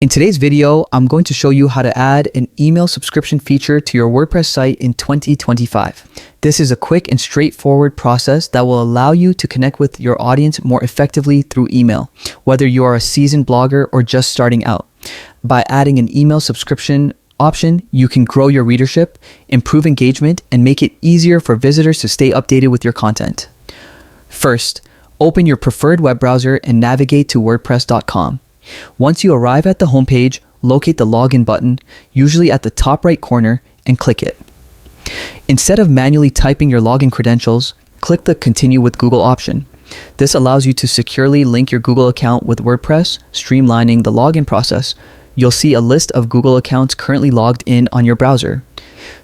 In today's video, I'm going to show you how to add an email subscription feature to your WordPress site in 2025. This is a quick and straightforward process that will allow you to connect with your audience more effectively through email, whether you are a seasoned blogger or just starting out. By adding an email subscription option, you can grow your readership, improve engagement, and make it easier for visitors to stay updated with your content. First, open your preferred web browser and navigate to WordPress.com. Once you arrive at the homepage, locate the login button, usually at the top right corner, and click it. Instead of manually typing your login credentials, click the Continue with Google option. This allows you to securely link your Google account with WordPress, streamlining the login process. You'll see a list of Google accounts currently logged in on your browser.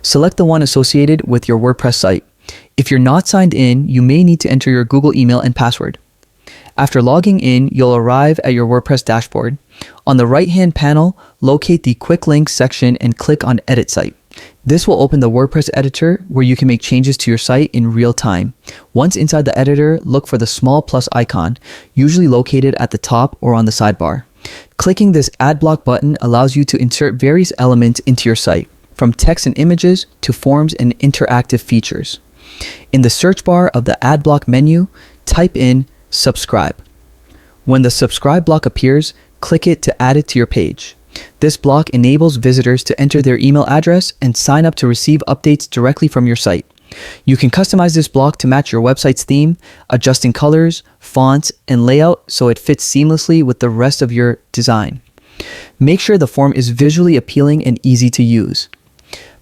Select the one associated with your WordPress site. If you're not signed in, you may need to enter your Google email and password. After logging in, you'll arrive at your WordPress dashboard. On the right-hand panel, locate the Quick Links section and click on Edit Site. This will open the WordPress editor where you can make changes to your site in real time. Once inside the editor, look for the small plus icon, usually located at the top or on the sidebar. Clicking this Add Block button allows you to insert various elements into your site, from text and images to forms and interactive features. In the search bar of the Add Block menu, type in Subscribe. When the subscribe block appears, click it to add it to your page. This block enables visitors to enter their email address and sign up to receive updates directly from your site. You can customize this block to match your website's theme, adjusting colors, fonts, and layout so it fits seamlessly with the rest of your design. Make sure the form is visually appealing and easy to use.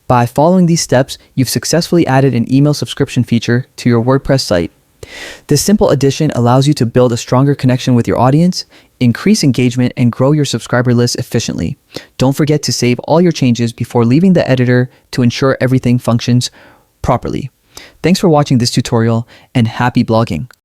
By following these steps, you've successfully added an email subscription feature to your WordPress site. This simple addition allows you to build a stronger connection with your audience, increase engagement, and grow your subscriber list efficiently. Don't forget to save all your changes before leaving the editor to ensure everything functions properly. Thanks for watching this tutorial, and happy blogging.